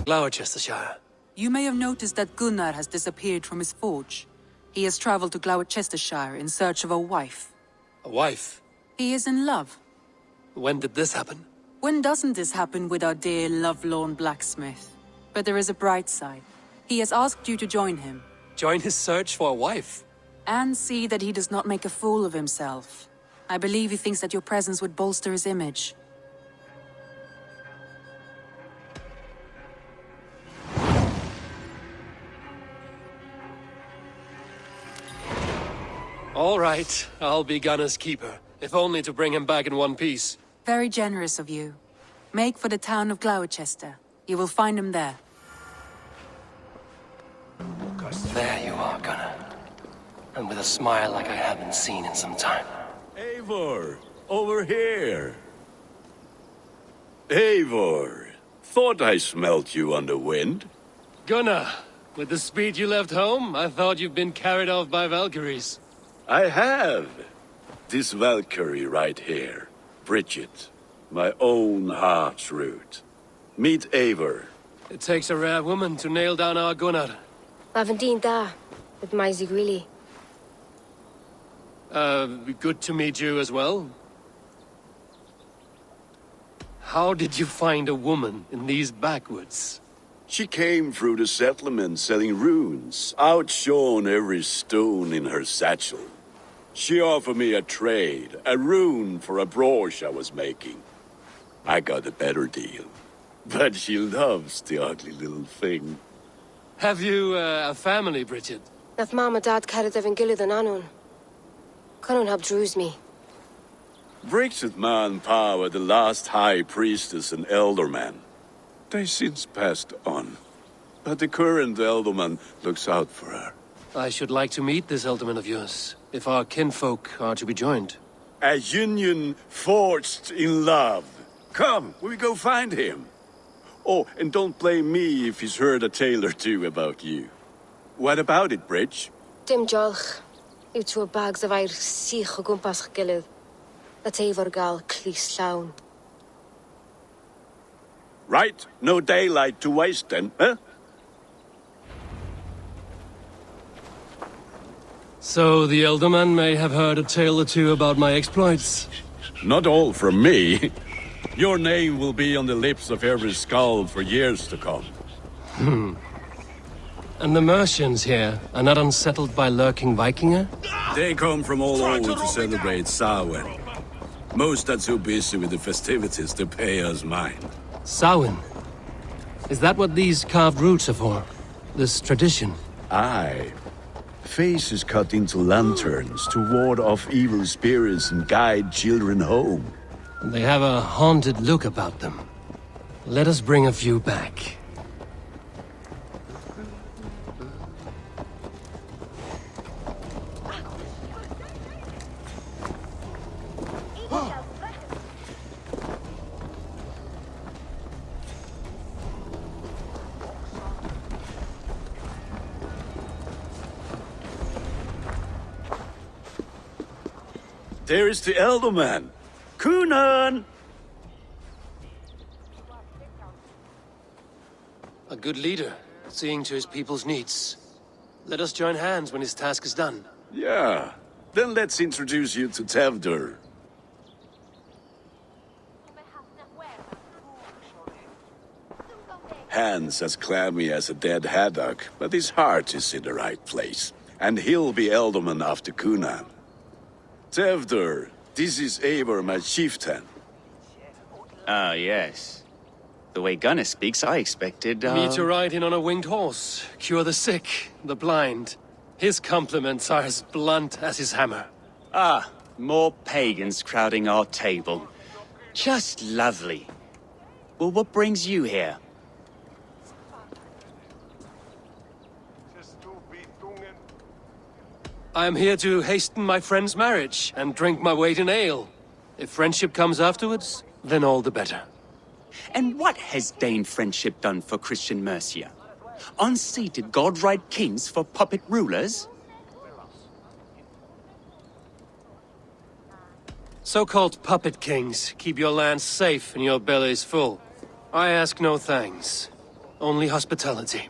Glowecestrescire. You may have noticed that Gunnar has disappeared from his forge. He has traveled to Glowecestrescire in search of a wife. A wife? He is in love. When did this happen? When doesn't this happen with our dear lovelorn blacksmith? But there is a bright side. He has asked you to join him. Join his search for a wife? And see that he does not make a fool of himself. I believe he thinks that your presence would bolster his image. All right, I'll be Gunner's keeper, if only to bring him back in one piece. Very generous of you. Make for the town of Glowechester. You will find him there. There you are, Gunner. And with a smile like I haven't seen in some time. Eivor, over here. Eivor, thought I smelt you on the wind. Gunnar, with the speed you left home, I thought you'd been carried off by Valkyries. I have. This Valkyrie right here, Bridget, my own heart's root. Meet Eivor. It takes a rare woman to nail down our Gunnar. Lavandine da, with my Zigwili. Good to meet you as well. How did you find a woman in these backwoods? She came through the settlement selling runes, outshone every stone in her satchel. She offered me a trade, a rune for a brooch I was making. I got a better deal. But she loves the ugly little thing. Have you a family, Bridget? Nath Mama Dad carried evan gilid an anun. Cannon hab drews me. Bridget Man Pa were the last high priestess and elderman. They since passed on. But the current elderman looks out for her. I should like to meet this elderman of yours, if our kinfolk are to be joined. A union forged in love. Come, we go find him. Oh, and don't blame me if he's heard a tale or two about you. What about it, Bridge? Dim jolch. Yw tŵ bags of air sich o gwmpas gilydd. That Eivor gal clis llawn. Right, no daylight to waste then, huh? So the elderman may have heard a tale or two about my exploits. Not all from me. Your name will be on the lips of every skull for years to come. And the Mercians here are not unsettled by lurking Vikinger? They come from all over to celebrate Samhain. Most are too busy with the festivities to pay us mind. Samhain? Is that what these carved roots are for? This tradition? Aye. Faces cut into lanterns to ward off evil spirits and guide children home. They have a haunted look about them. Let us bring a few back. There is the Elderman. Kunan! A good leader, seeing to his people's needs. Let us join hands when his task is done. Yeah. Then let's introduce you to Tevdur. Hands as clammy as a dead haddock, but his heart is in the right place. And he'll be Elderman after Kunan. Tevdur, this is Eivor, my chieftain. Ah, yes. The way Gunnar speaks, I expected, Me to ride in on a winged horse, cure the sick, the blind. His compliments are as blunt as his hammer. Ah, more pagans crowding our table. Just lovely. Well, what brings you here? I am here to hasten my friend's marriage and drink my weight in ale. If friendship comes afterwards, then all the better. And what has Dane friendship done for Christian Mercia? Unseated godride kings for puppet rulers? So-called puppet kings keep your lands safe and your bellies full. I ask no thanks. Only hospitality.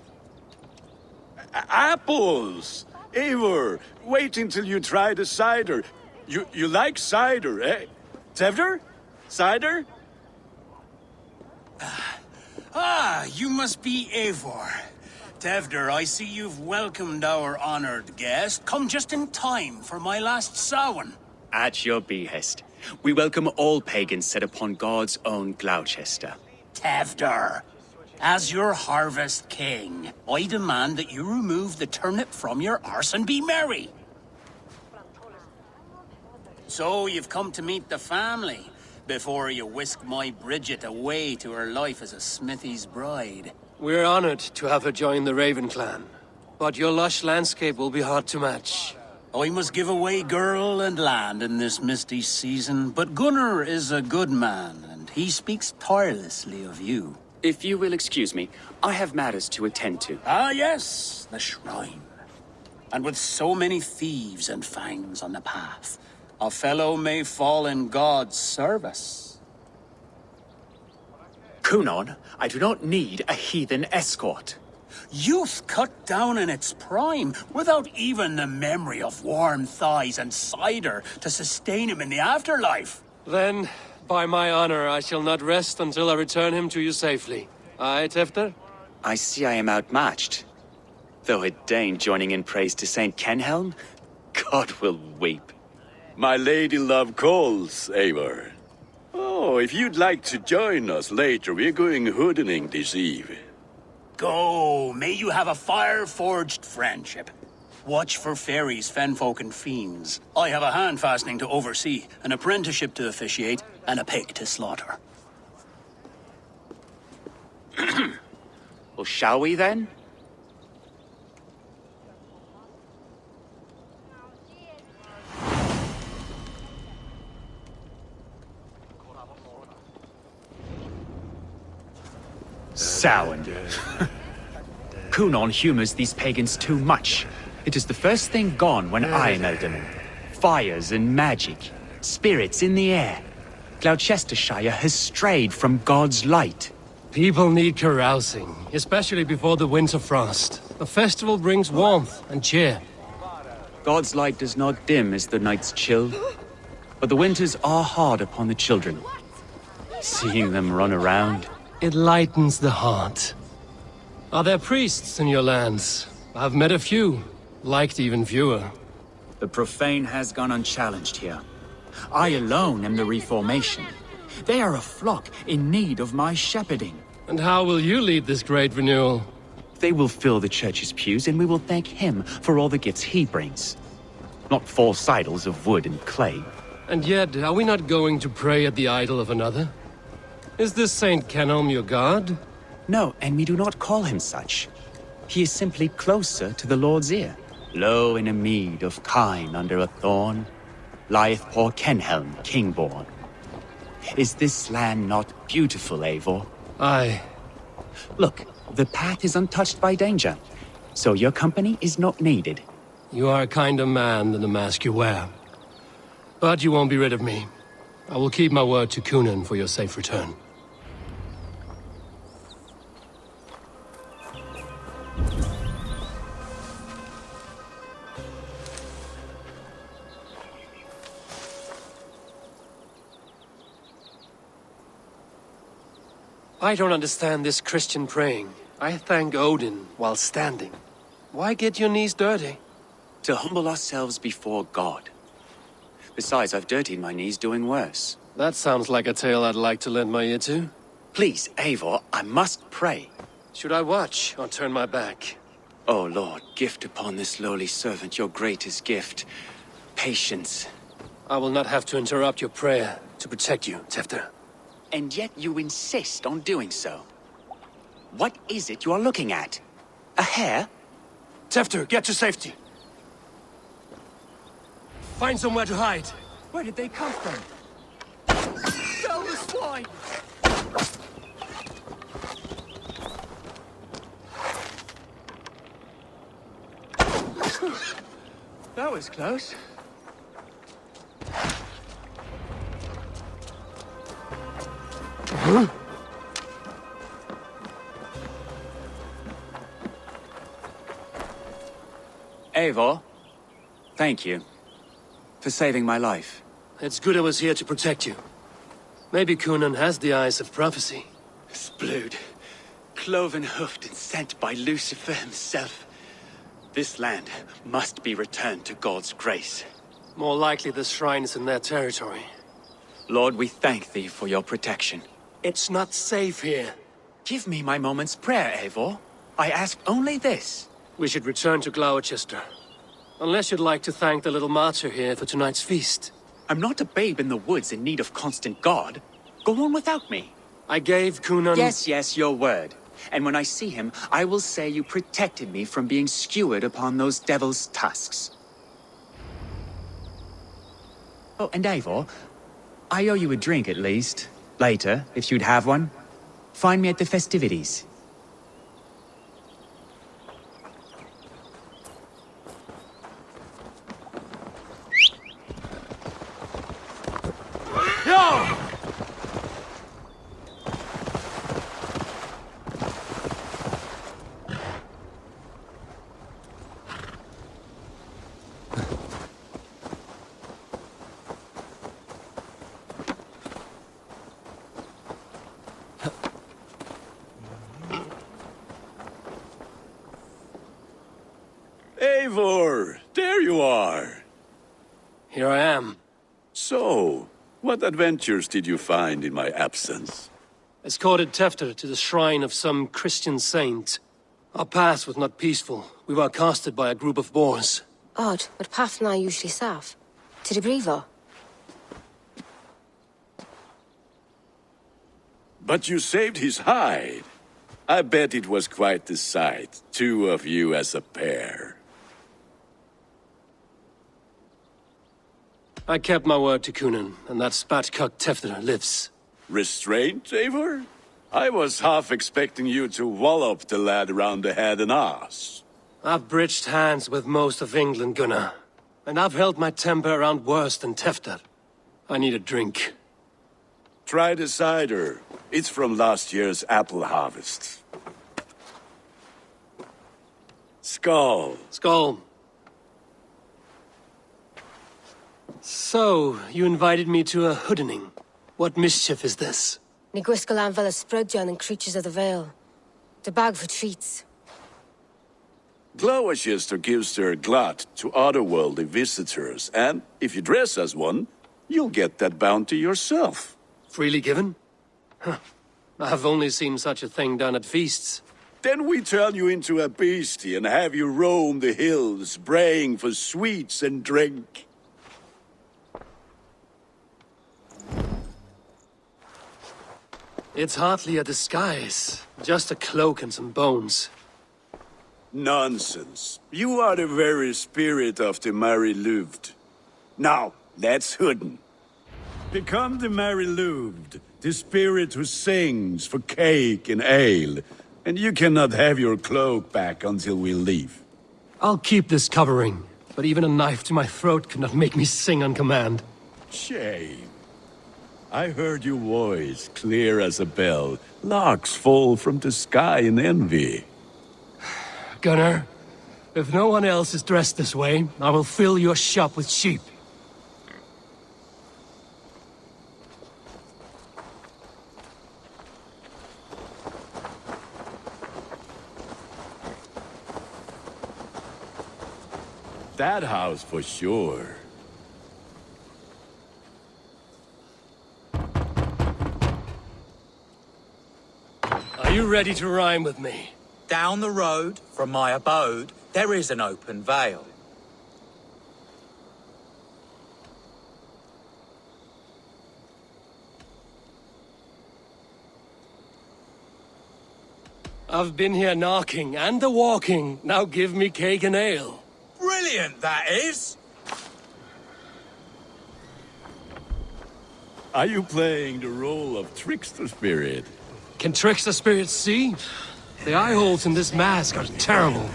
Apples! Eivor, wait until you try the cider. You like cider, eh? Tevder? Cider? You must be Eivor. Tevder, I see you've welcomed our honored guest. Come just in time for my last Samhain. At your behest. We welcome all pagans set upon God's own Gloucester. Tevder, as your harvest king, I demand that you remove the turnip from your arse and be merry. So you've come to meet the family before you whisk my Bridget away to her life as a smithy's bride. We're honored to have her join the Raven clan. But your lush landscape will be hard to match. I must give away girl and land in this misty season, but Gunnar is a good man, and he speaks tirelessly of you. If you will excuse me, I have matters to attend to. Ah, yes, the shrine. And with so many thieves and fangs on the path, a fellow may fall in God's service. Kunon, I do not need a heathen escort. Youth cut down in its prime, without even the memory of warm thighs and cider to sustain him in the afterlife. Then, by my honor, I shall not rest until I return him to you safely. Aye, Tefter? I see I am outmatched. Though a Dane joining in praise to Saint Kenhelm, God will weep. My lady love calls, Eivor. Oh, if you'd like to join us later, we're going hoodening this eve. Go, may you have a fire-forged friendship. Watch for fairies, fenfolk, and fiends. I have a hand fastening to oversee, an apprenticeship to officiate, and a pig to slaughter. Well, shall we then? Samhain. Kunon humors these pagans too much. It is the first thing gone when I am Elderman. Fires and magic, spirits in the air. Gloucestershire has strayed from God's light. People need carousing, especially before the winter frost. A festival brings warmth and cheer. God's light does not dim as the nights chill, but the winters are hard upon the children. Seeing them run around, It lightens the heart. Are there priests in your lands? I've met a few, liked even fewer. the profane has gone unchallenged here. I alone am the Reformation. They are a flock in need of my shepherding. And how will you lead this great renewal? They will fill the church's pews, and we will thank him for all the gifts he brings. Not false idols of wood and clay. And yet, are we not going to pray at the idol of another? Is this Saint Kenelm your god? No, and we do not call him such. He is simply closer to the Lord's ear. Low in a mead of kine under a thorn, lieth poor Kenhelm, king-born. Is this land not beautiful, Eivor? Aye. Look, the path is untouched by danger, so your company is not needed. You are a kinder man than the mask you wear. But you won't be rid of me. I will keep my word to Kunan for your safe return. I don't understand this Christian praying. I thank Odin while standing. Why get your knees dirty? To humble ourselves before God. Besides, I've dirtied my knees doing worse. That sounds like a tale I'd like to lend my ear to. Please, Eivor, I must pray. Should I watch or turn my back? Oh Lord, gift upon this lowly servant your greatest gift. Patience. I will not have to interrupt your prayer to protect you, Tefter. And yet you insist on doing so. What is it you are looking at? A hare? Tefter, get to safety. Find somewhere to hide. Where did they come from? Sell the swine! That was close. Eivor, thank you for saving my life. It's good I was here to protect you. Maybe Cunan has the eyes of prophecy. His blood, cloven-hoofed and sent by Lucifer himself. This land must be returned to God's grace. More likely the shrine is in their territory. Lord, we thank thee for your protection. It's not safe here. Give me my moment's prayer, Eivor. I ask only this. We should return to Glowecester. Unless you'd like to thank the little martyr here for tonight's feast. I'm not a babe in the woods in need of constant guard. Go on without me. I gave Cunan... Yes, your word. And when I see him, I will say you protected me from being skewered upon those devil's tusks. Oh, and Eivor, I owe you a drink at least. Later, if you'd have one. Find me at the festivities. Eivor, there you are. Here I am. So, what adventures did you find in my absence? Escorted Tefter to the shrine of some Christian saint. Our path was not peaceful. We were accosted by a group of boars. Odd, but path na usually safe. To the brievo. But you saved his hide. I bet it was quite the sight, two of you as a pair. I kept my word to Cunan, and that spatcock Tefter lives. Restraint, Eivor? I was half expecting you to wallop the lad around the head and ass. I've bridged hands with most of England, Gunnar. And I've held my temper around worse than Tefter. I need a drink. Try the cider. It's from last year's apple harvest. Skull. Skull. So, you invited me to a hoodening. What mischief is this? Ni gwisgal an fel ysbrydon and creatures of the Vale. The bag for treats. Glowecester gives their glut to otherworldly visitors, and if you dress as one, you'll get that bounty yourself. Freely given? Huh. I've only seen such a thing done at feasts. Then we turn you into a beastie and have you roam the hills, braying for sweets and drink. It's hardly a disguise. Just a cloak and some bones. Nonsense. You are the very spirit of the Mary Louved. Now, let's hooden. Become the Mary Louved, the spirit who sings for cake and ale, and you cannot have your cloak back until we leave. I'll keep this covering, but even a knife to my throat cannot make me sing on command. Shame. I heard your voice clear as a bell. Larks fall from the sky in envy. Gunnar, if no one else is dressed this way, I will fill your shop with sheep. That house for sure. Are you ready to rhyme with me? Down the road from my abode, there is an open vale. I've been here knocking and a-walking. Now give me cake and ale. Brilliant, that is! Are you playing the role of trickster spirit? Can trickster spirits see? The eye holes in this mask are terrible.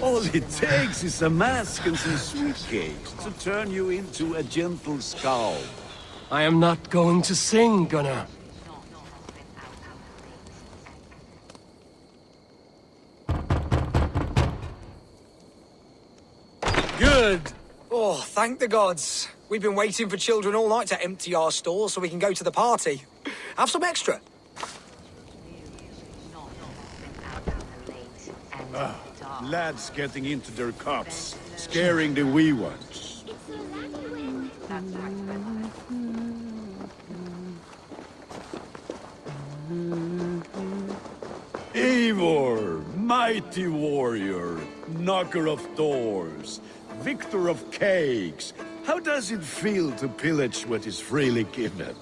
All it takes is a mask and some sweet cakes to turn you into a gentle skull. I am not going to sing, Gunnar. Thank the gods. We've been waiting for children all night to empty our stores so we can go to the party. Have some extra. Lads getting into their cups, scaring the wee ones. Eivor, mighty warrior, knocker of doors, victor of cakes. How does it feel to pillage what is freely given?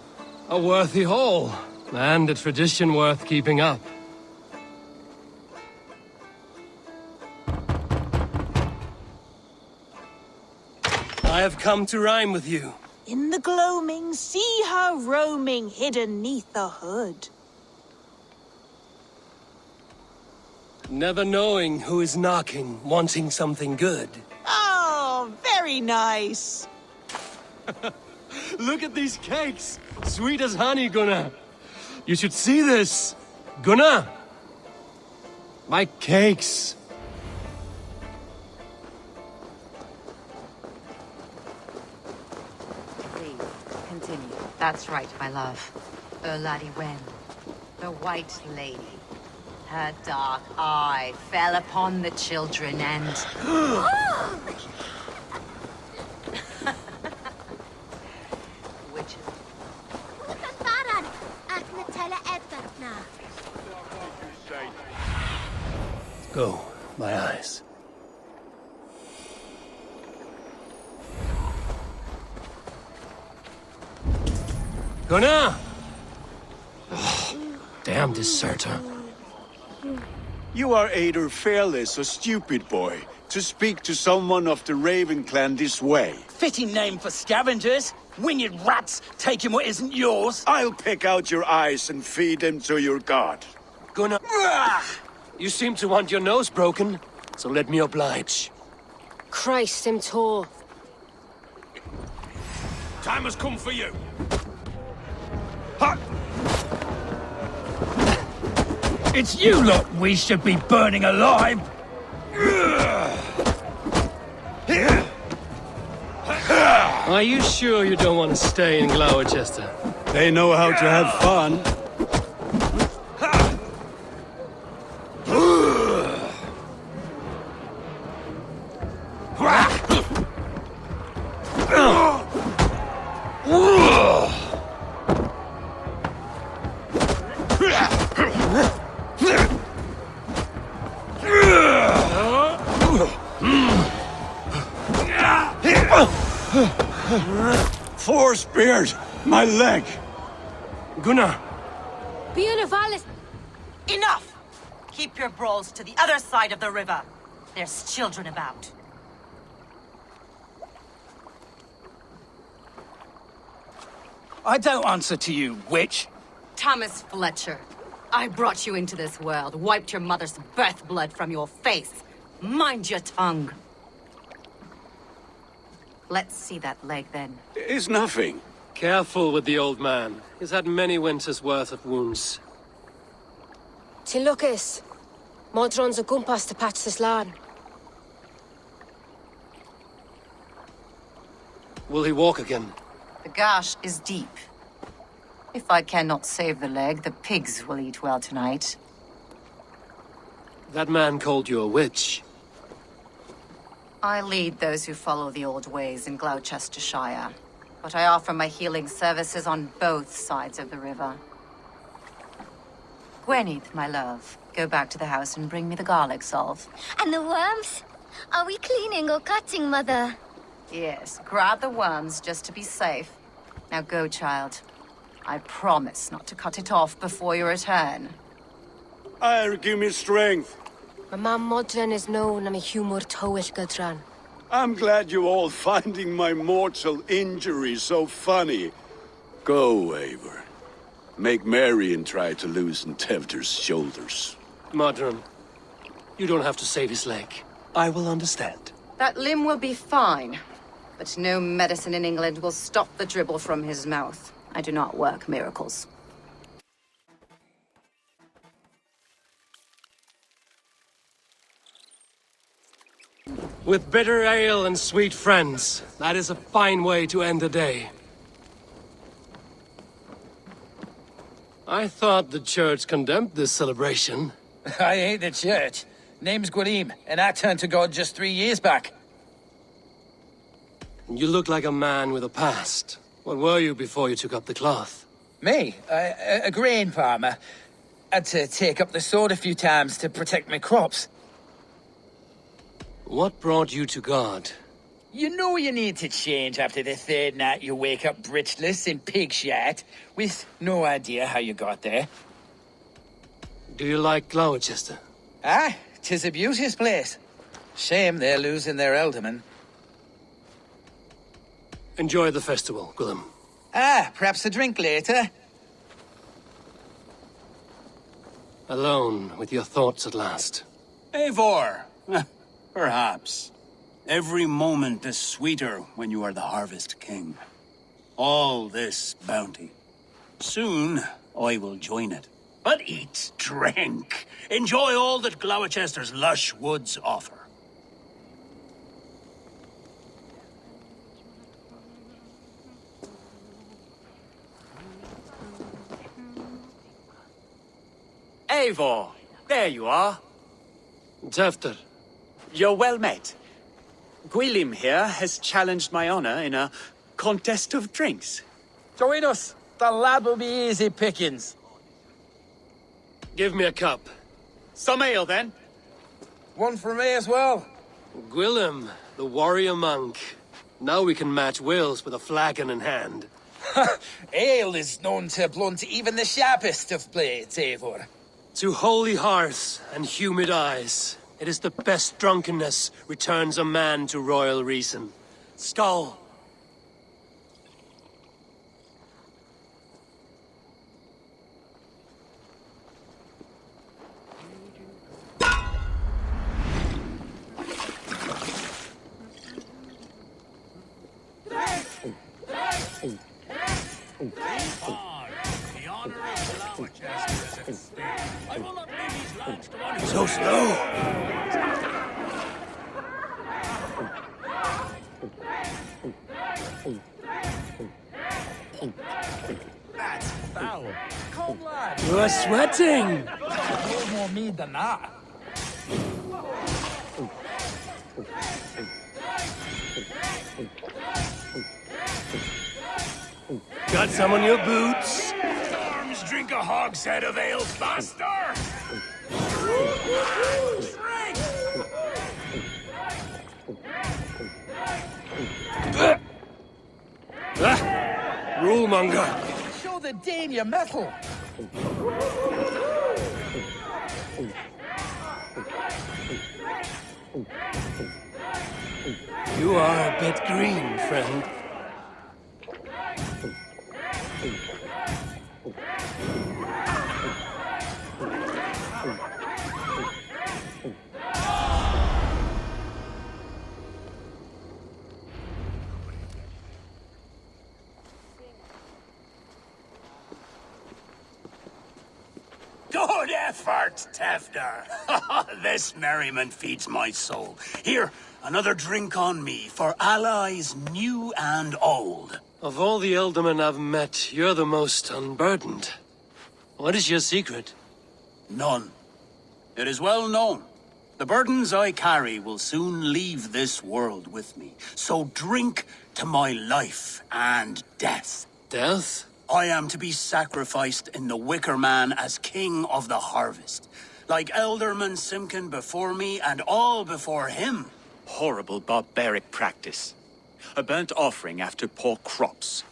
A worthy haul, and a tradition worth keeping up. I have come to rhyme with you. In the gloaming, see her roaming, hidden neath the hood. Never knowing who is knocking, wanting something good. Oh, very nice. Look at these cakes! Sweet as honey, Gunnar! You should see this! Gunnar! My cakes! Please, continue. That's right, my love. Laddie Wen, the White Lady. Her dark eye fell upon the children and... Witches. Go, my eyes. Gunnar! Oh, damn deserter. You are either fearless or stupid, boy, to speak to someone of the Raven clan this way. Fitting name for scavengers. Winged rats taking what isn't yours. I'll pick out your eyes and feed them to your god. Gunnar, you seem to want your nose broken, so let me oblige. Christ, him tall. Time has come for you. It's you lot we should be burning alive. Are you sure you don't want to stay in Glowecester? They know how to have fun. Four spears! My leg! Gunnar! Enough! Keep your brawls to the other side of the river. There's children about. I don't answer to you, witch. Thomas Fletcher, I brought you into this world, wiped your mother's birth blood from your face. Mind your tongue. Let's see that leg, then. It's nothing. Careful with the old man. He's had many winters' worth of wounds. Tilukis. Modron's a gumpas to patch this land. Will he walk again? The gash is deep. If I cannot save the leg, the pigs will eat well tonight. That man called you a witch. I lead those who follow the old ways in Glowecestrescire, but I offer my healing services on both sides of the river. Gweneth, my love, go back to the house and bring me the garlic salve. And the worms? Are we cleaning or cutting, Mother? Yes, grab the worms just to be safe. Now go, child. I promise not to cut it off before your return. Give me strength. My mam Modron is known am a humor towish gadran. I'm glad you all finding my mortal injury so funny. Go, Eivor. Make merry and try to loosen Tevder's shoulders. Modron, you don't have to save his leg. I will understand. That limb will be fine, but no medicine in England will stop the dribble from his mouth. I do not work miracles. With bitter ale and sweet friends, that is a fine way to end the day. I thought the church condemned this celebration. I hate the church. Name's Gwarim, and I turned to God just 3 years back. You look like a man with a past. What were you before you took up the cloth? Me? A grain farmer. Had to take up the sword a few times to protect my crops. What brought you to God? You know you need to change after the third night you wake up breechless in pig shit, with no idea how you got there. Do you like Glowecester? Ah, 'tis a beauteous place. Shame they're losing their alderman. Enjoy the festival, Gwilym. Ah, perhaps a drink later? Alone with your thoughts at last. Eivor, perhaps. Every moment is sweeter when you are the Harvest King. All this bounty. Soon, I will join it. But eat, drink, enjoy all that Glowechester's lush woods offer. Eivor, there you are. Tefter. You're well met. Gwilym here has challenged my honor in a contest of drinks. Join us. The lad will be easy pickings. Give me a cup. Some ale, then. One for me as well. Gwilym, the warrior monk. Now we can match wills with a flagon in hand. Ale is known to blunt even the sharpest of blades, Eivor. To holy hearths and humid eyes, it is the best drunkenness returns a man to royal reason. Skull. So slow. That's foul. Come, lad. You are sweating! No more mead than that. Got some on your boots? Arms drink a hogshead of ale faster! Rulemonger! Show the dame your mettle. You are a bit green, friend. Good effort, Tefter. This merriment feeds my soul. Here, another drink on me for allies new and old. Of all the ealdormen I've met, you're the most unburdened. What is your secret? None. It is well known. The burdens I carry will soon leave this world with me. So drink to my life and death. Death? I am to be sacrificed in the Wicker Man as King of the Harvest. Like Elderman Simkin before me and all before him. Horrible barbaric practice. A burnt offering after poor crops.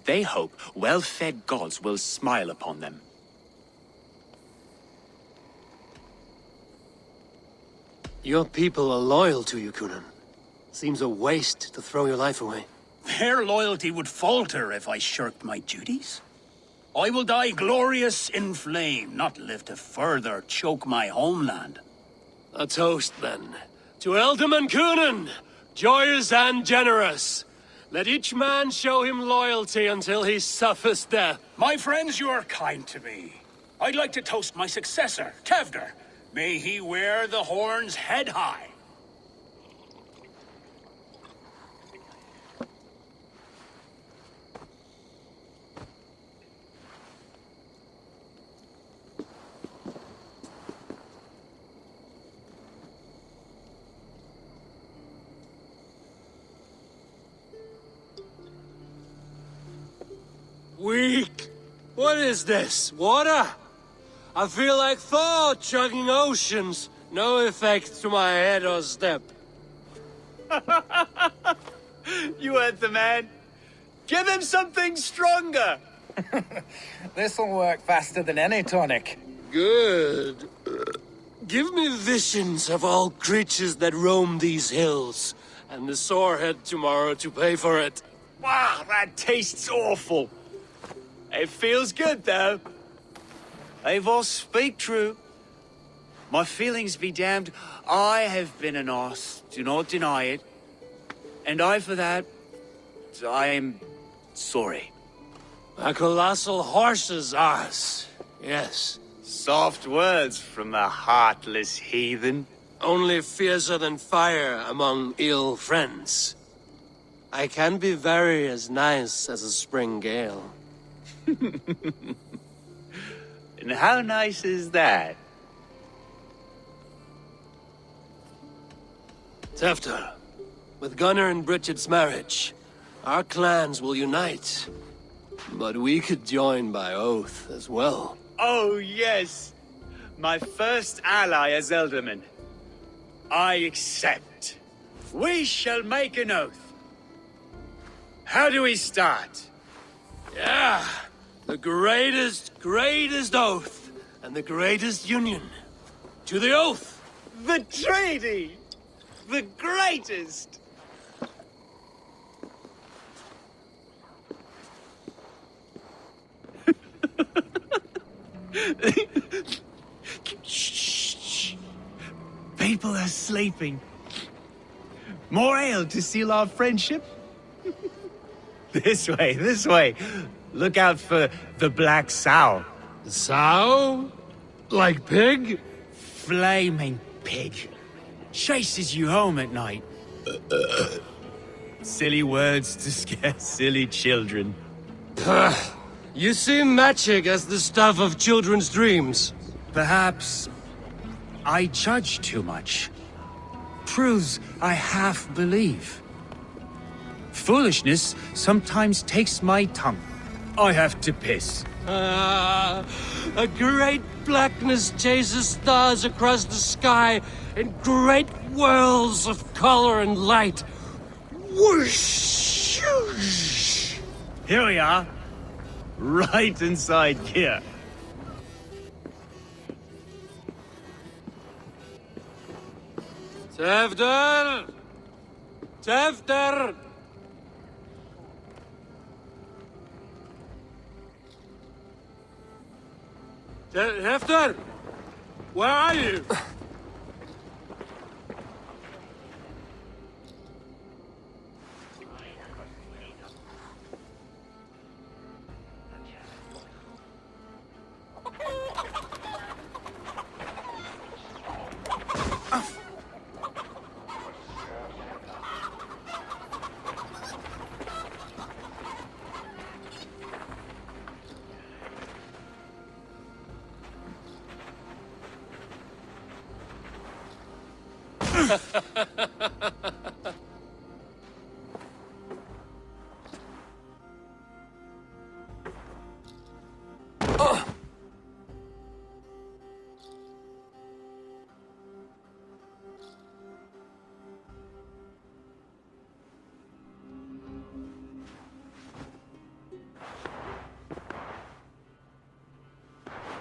They hope well-fed gods will smile upon them. Your people are loyal to you, Cunan. Seems a waste to throw your life away. Their loyalty would falter if I shirked my duties. I will die glorious in flame, not live to further choke my homeland. A toast, then. To Ealdorman Cunan, joyous and generous. Let each man show him loyalty until he suffers death. My friends, you are kind to me. I'd like to toast my successor, Tefter. May he wear the horns head high. Weak. What is this? Water? I feel like Thor chugging oceans. No effect to my head or step. You heard the man. Give him something stronger. This'll work faster than any tonic. Good. Give me visions of all creatures that roam these hills, and the sorehead tomorrow to pay for it. Wow, that tastes awful. It feels good, though. Eivor, speak true. My feelings be damned. I have been an arse, do not deny it. And I, for that, I am sorry. A colossal horse's arse, yes. Soft words from a heartless heathen. Only fiercer than fire among ill friends. I can be very as nice as a spring gale. And how nice is that? Tefter, with Gunnar and Bridget's marriage, our clans will unite. But we could join by oath as well. Oh, yes. My first ally as Elderman. I accept. We shall make an oath. How do we start? Yeah, the greatest oath, and the greatest union. To the oath! The treaty! The greatest! Shh. People are sleeping. More ale to seal our friendship? This way. Look out for the black sow. Sow? Like pig? Flaming pig. Chases you home at night. Silly words to scare silly children. You see magic as the stuff of children's dreams. Perhaps I judge too much. Proves I half believe. Foolishness sometimes takes my tongue. I have to piss. A great blackness chases stars across the sky in great whirls of color and light. Whoosh! Here we are. Right inside here. Tefter! Tefter! Tefter! Where are you?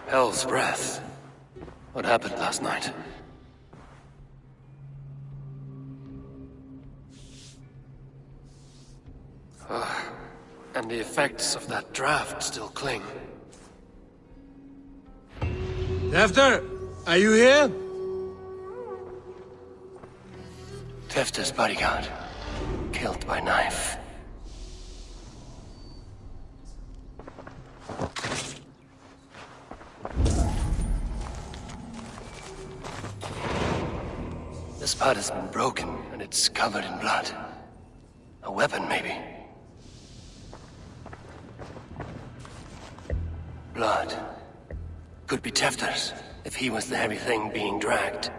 Hell's breath. What happened last night? And the effects of that draft still cling. Tefter, are you here? Tefter's bodyguard, killed by knife. The spot has been broken, and it's covered in blood. A weapon, maybe. Blood. Could be Tefter's, if he was the heavy thing being dragged.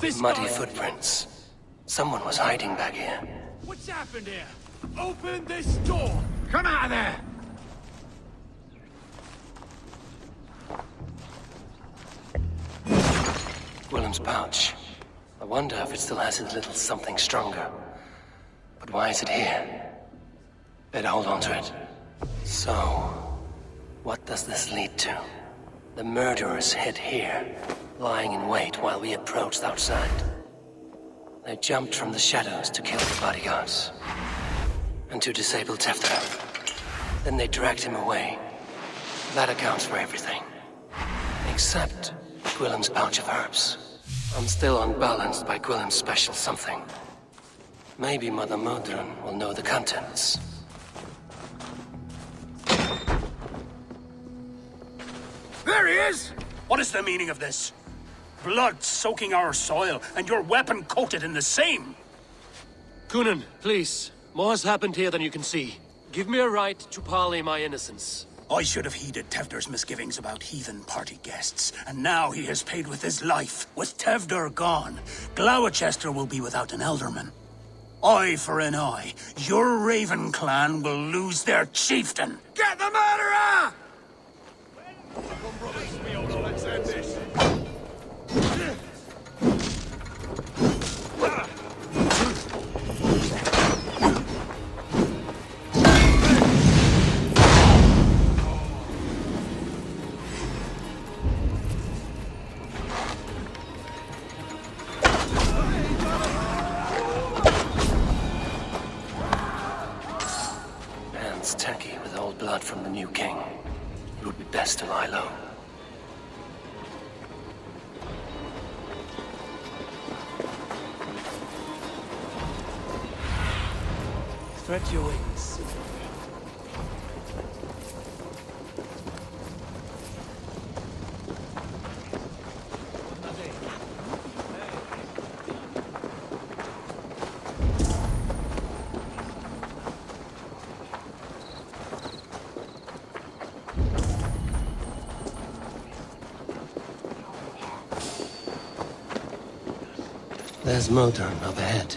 Muddy footprints. Someone was hiding back here. What's happened here? Open this door! Come out of there! Willem's pouch. I wonder if it still has his little something stronger. But why is it here? Better hold on to it. So, what does this lead to? The murderers hid here, lying in wait while we approached outside. They jumped from the shadows to kill the bodyguards. And to disable Tefter. Then they dragged him away. That accounts for everything. Except Gwillem's pouch of herbs. I'm still unbalanced by Gwillem's special something. Maybe Mother Modron will know the contents. There he is! What is the meaning of this? Blood soaking our soil, and your weapon coated in the same! Coonan, please. More has happened here than you can see. Give me a right to parley my innocence. I should have heeded Tevder's misgivings about heathen party guests, and now he has paid with his life. With Tevder gone, Glowecester will be without an alderman. Eye for an eye, your Raven clan will lose their chieftain. Get the murderer! Hands tacky with old blood from the new king. It would be best to lie low. Stretch your wings. There's Modron up ahead.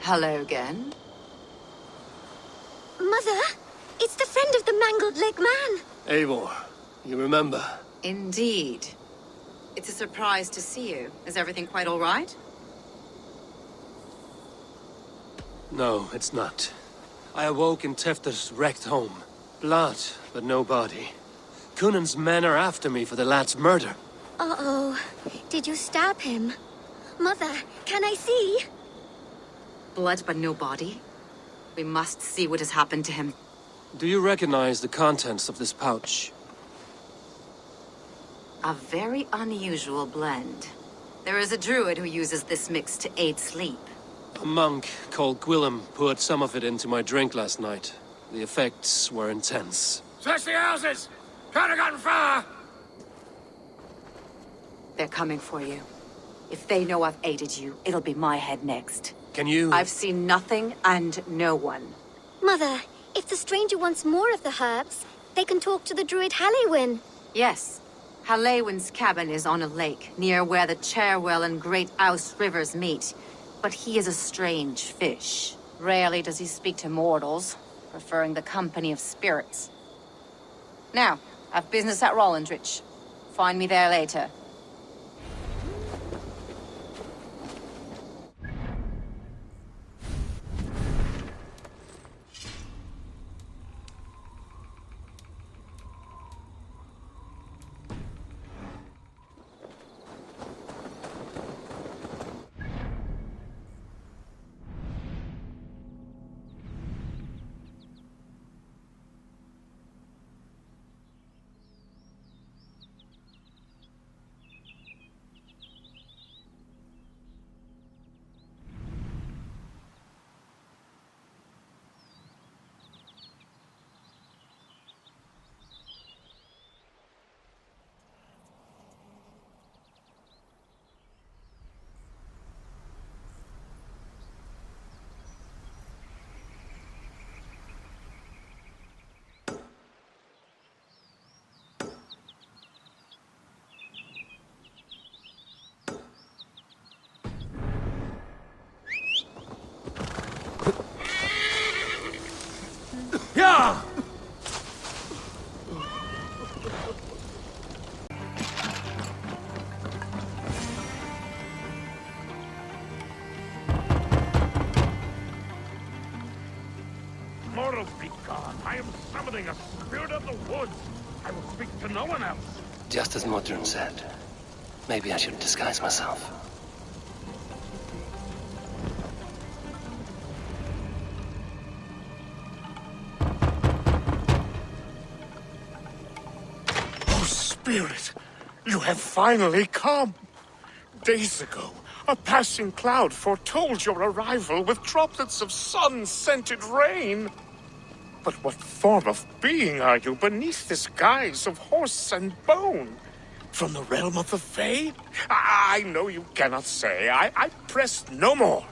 Hello again. Mother, it's the friend of the mangled leg man. Eivor, you remember? Indeed. It's a surprise to see you. Is everything quite all right? No, it's not. I awoke in Tefter's wrecked home. Blood, but no body. Coonan's men are after me for the lad's murder. Uh-oh. Did you stab him? Mother, can I see? Blood but no body? We must see what has happened to him. Do you recognize the contents of this pouch? A very unusual blend. There is a druid who uses this mix to aid sleep. A monk called Gwillem poured some of it into my drink last night. The effects were intense. Search the houses! Can't have gotten far! They're coming for you. If they know I've aided you, it'll be my head next. Can you... I've seen nothing and no one. Mother, if the stranger wants more of the herbs, they can talk to the druid Halewyn. Yes. Halewyn's cabin is on a lake, near where the Cherwell and Great Ouse rivers meet. But he is a strange fish. Rarely does he speak to mortals, preferring the company of spirits. Now, I've business at Rollindrich. Find me there later. will be gone. I am summoning a spirit of the woods. I will speak to no one else. Just as Modron said. Maybe I should disguise myself. Oh, Spirit, you have finally come. Days ago, a passing cloud foretold your arrival with droplets of sun-scented rain. But what form of being are you beneath this guise of horse and bone? From the realm of the Fae? I know you cannot say. I press no more.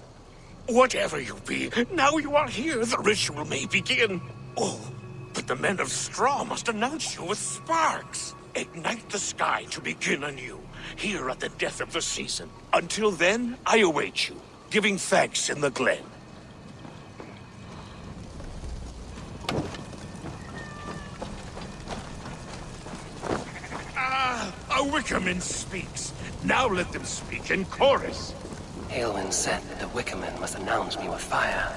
Whatever you be, now you are here, the ritual may begin. Oh, but the men of straw must announce you with sparks. Ignite the sky to begin anew, here at the death of the season. Until then, I await you, giving thanks in the glen. A Wickerman speaks. Now let them speak in chorus. Aelwyn said that the Wickermen must announce me with fire.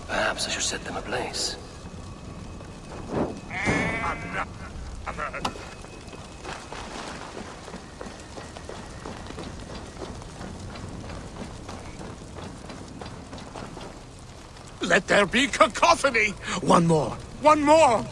Perhaps I should set them ablaze. Let there be cacophony! One more! One more!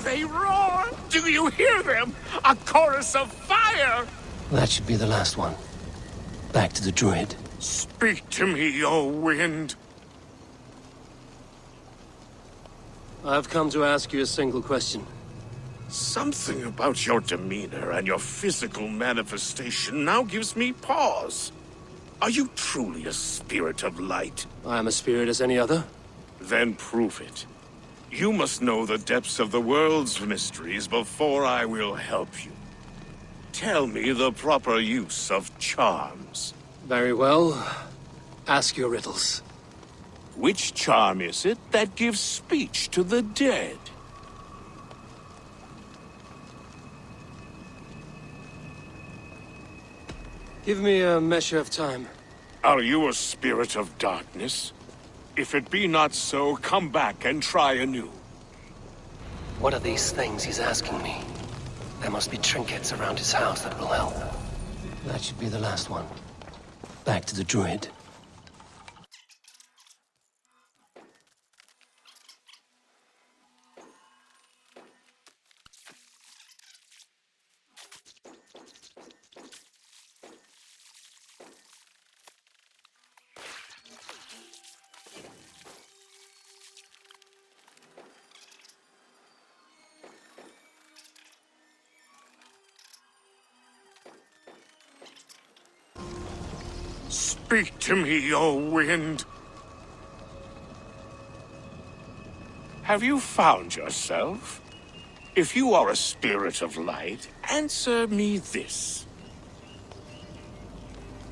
They roar! Do you hear them? A chorus of fire! That should be the last one. Back to the druid. Speak to me, O wind. I've come to ask you a single question. Something about your demeanor and your physical manifestation now gives me pause. Are you truly a spirit of light? I am a spirit as any other. Then prove it. You must know the depths of the world's mysteries before I will help you. Tell me the proper use of charms. Very well. Ask your riddles. Which charm is it that gives speech to the dead? Give me a measure of time. Are you a spirit of darkness? If it be not so, come back and try anew. What are these things he's asking me? There must be trinkets around his house that will help. That should be the last one. Back to the druid. Speak to me, O wind. Have you found yourself? If you are a spirit of light, answer me this.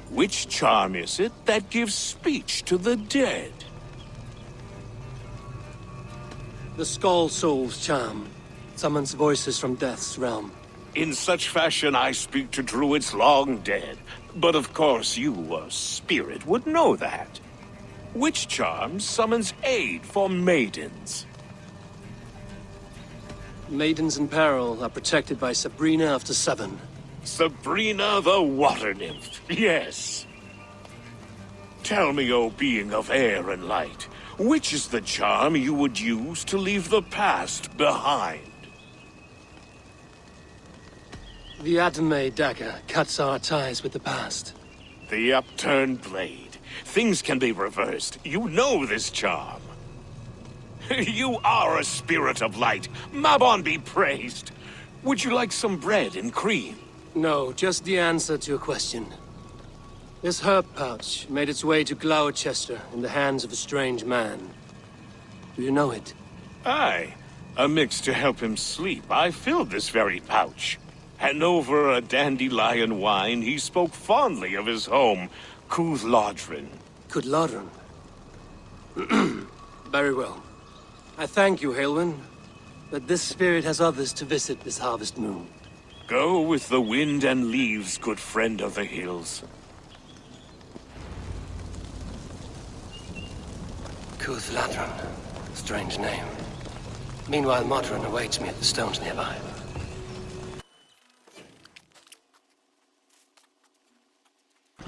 Which charm is it that gives speech to the dead? The Skull Soul's charm summons voices from death's realm. In such fashion I speak to druids long dead. But of course you, a spirit, would know that. Which charm summons aid for maidens? Maidens in peril are protected by Sabrina of the Seven. Sabrina the Water Nymph, yes. Tell me, O being of air and light, which is the charm you would use to leave the past behind? The Adame dagger cuts our ties with the past. The upturned blade. Things can be reversed. You know this charm. You are a spirit of light. Mabon be praised. Would you like some bread and cream? No, just the answer to a question. This herb pouch made its way to Glowecester in the hands of a strange man. Do you know it? Aye. A mix to help him sleep. I filled this very pouch. And over a dandelion wine, he spoke fondly of his home, Lodrin. Kudladrin. Very well. I thank you, Halwyn, but this spirit has others to visit this harvest moon. Go with the wind and leaves, good friend of the hills. Kudladrin. Strange name. Meanwhile, Modron awaits me at the stones nearby.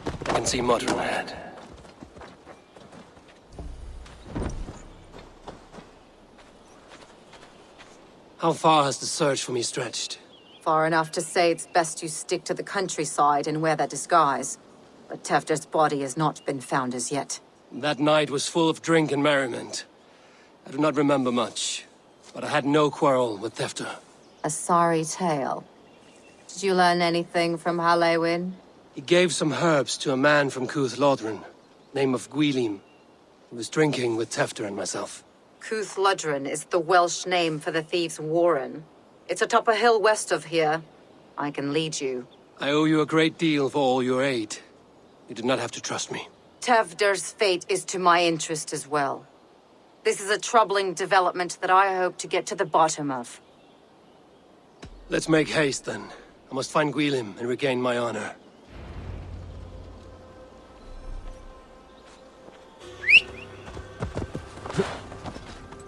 I can see Modron ahead. How far has the search for me stretched? Far enough to say it's best you stick to the countryside and wear that disguise. But Tefder's body has not been found as yet. That night was full of drink and merriment. I do not remember much, but I had no quarrel with Tefder. A sorry tale. Did you learn anything from Halewin? He gave some herbs to a man from Kudladrin, name of Gwylim, who was drinking with Tefder and myself. Kudladrin is the Welsh name for the thieves' warren. It's atop a hill west of here. I can lead you. I owe you a great deal for all your aid. You did not have to trust me. Tefder's fate is to my interest as well. This is a troubling development that I hope to get to the bottom of. Let's make haste, then. I must find Gwylim and regain my honor.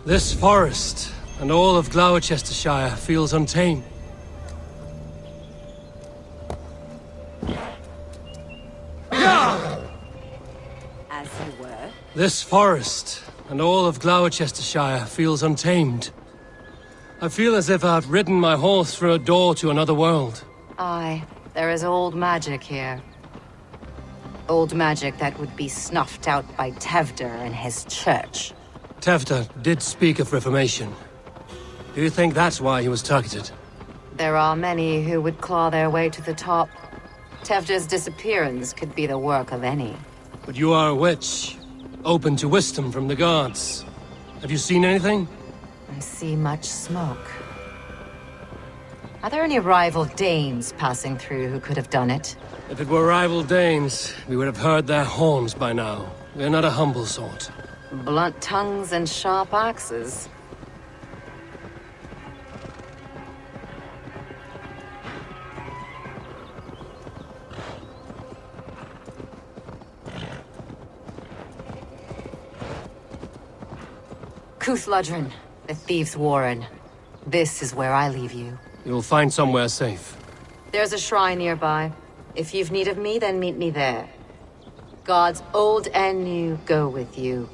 This forest and all of Glowecestrescire feels untamed. As you were? This forest and all of Glowecestrescire feels untamed. I feel as if I've ridden my horse through a door to another world. Aye, there is old magic here. Old magic that would be snuffed out by Tefder and his church. Tefder did speak of reformation. Do you think that's why he was targeted? There are many who would claw their way to the top. Tefder's disappearance could be the work of any. But you are a witch, open to wisdom from the gods. Have you seen anything? I see much smoke. Are there any rival Danes passing through who could have done it? If it were rival Danes, we would have heard their horns by now. We are not a humble sort. Blunt tongues and sharp axes. Kudladrin, the thieves' warren. This is where I leave you. You'll find somewhere safe. There's a shrine nearby. If you've need of me, then meet me there. Gods old and new go with you.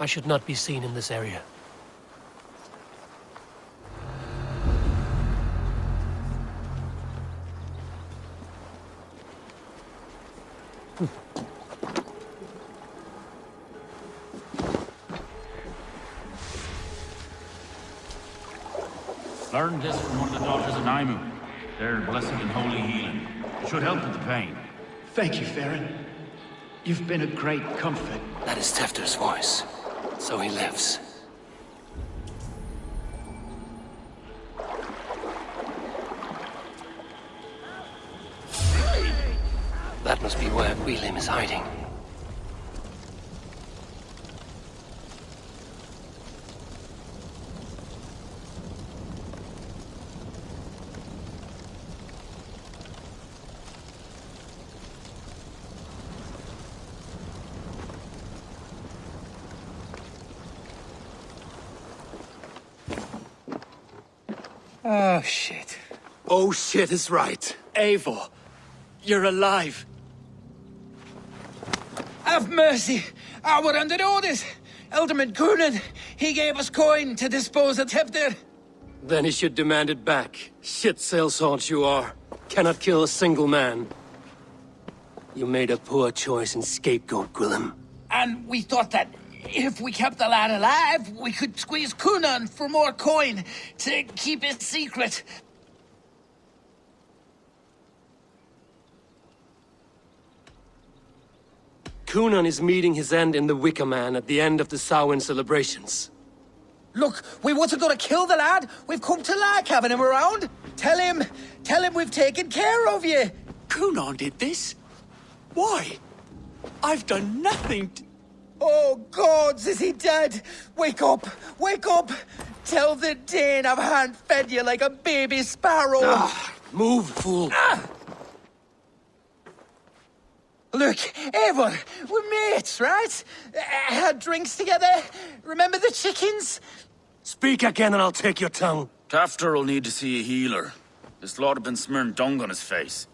I should not be seen in this area. Learned this from one of the daughters of Naimu. Their blessed and holy healing. It should help with the pain. Thank you, Farron. You've been a great comfort. That is Tefder's voice. So he lives. That must be where Gwylim is hiding. Oh, shit. Oh, shit is right. Eivor, you're alive. Have mercy! We're under orders. Alderman Coonan, he gave us coin to dispose of Tevdir. Then he should demand it back. Shit sellswords you are. Cannot kill a single man. You made a poor choice in scapegoat, Gwillem. And we thought that if we kept the lad alive, we could squeeze Coonan for more coin to keep it secret. Coonan is meeting his end in the Wicker Man at the end of the Samhain celebrations. Look, we wasn't gonna kill the lad. We've come to like having him around. Tell him we've taken care of you. Coonan did this? Why? I've done nothing to... Oh, gods, is he dead? Wake up! Wake up! Tell the Dane I've hand-fed you like a baby sparrow! Move, fool! Look, Eivor, we're mates, right? Had drinks together. Remember the chickens? Speak again and I'll take your tongue. Tafter will need to see a healer. This lot have been smearing dung on his face.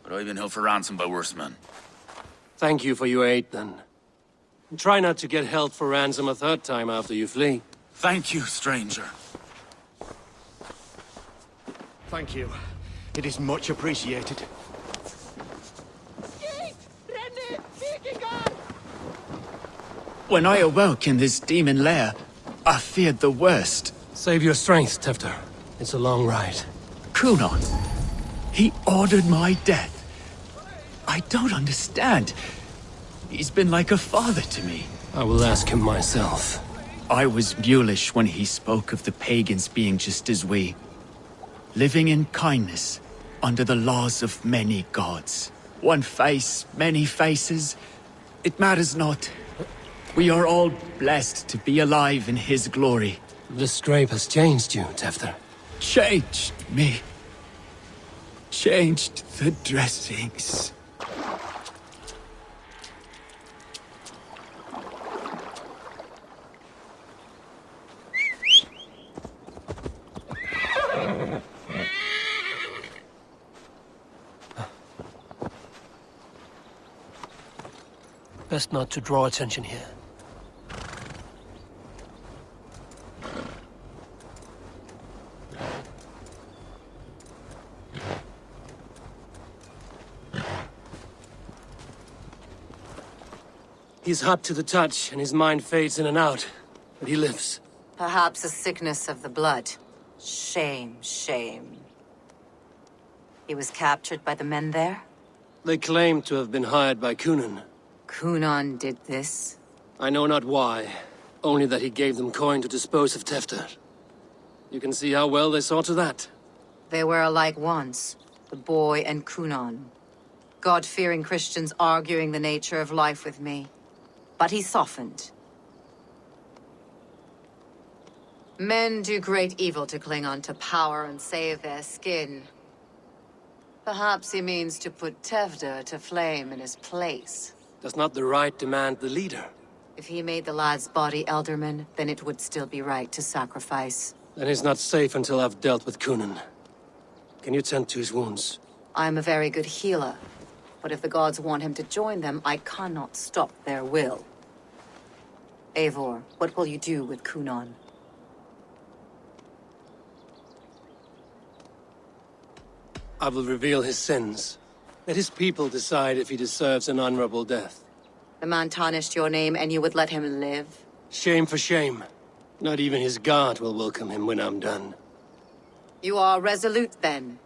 But I've been held for ransom by worse men. Thank you for your aid, then. And try not to get held for ransom a third time after you flee. Thank you, stranger. Thank you. It is much appreciated. When I awoke in this demon lair, I feared the worst. Save your strength, Tefter. It's a long ride. Coonan, he ordered my death. I don't understand. He's been like a father to me. I will ask him myself. I was mulish when he spoke of the pagans being just as we. Living in kindness, under the laws of many gods. One face, many faces. It matters not. We are all blessed to be alive in his glory. The strape has changed you, Tefter. Changed me. Changed the dressings. Best not to draw attention here. He's hot to the touch, and his mind fades in and out. But he lives. Perhaps a sickness of the blood. Shame, shame. He was captured by the men there? They claim to have been hired by Coonan. Coonan did this? I know not why. Only that he gave them coin to dispose of Tefter. You can see how well they saw to that. They were alike once, the boy and Coonan. God-fearing Christians arguing the nature of life with me. But he softened. Men do great evil to cling on to power and save their skin. Perhaps he means to put Tevdir to flame in his place. Does not the right demand the leader? If he made the lad's body Elderman, then it would still be right to sacrifice. Then he's not safe until I've dealt with Coonan. Can you tend to his wounds? I'm a very good healer. But if the gods want him to join them, I cannot stop their will. Eivor, what will you do with Coonan? I will reveal his sins. Let his people decide if he deserves an honorable death. The man tarnished your name and you would let him live? Shame for shame. Not even his guard will welcome him when I'm done. You are resolute, then.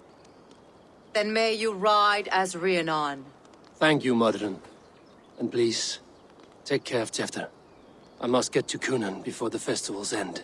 Then may you ride as Rhiannon. Thank you, Modron. And please, take care of Tefter. I must get to Coonan before the festivals end.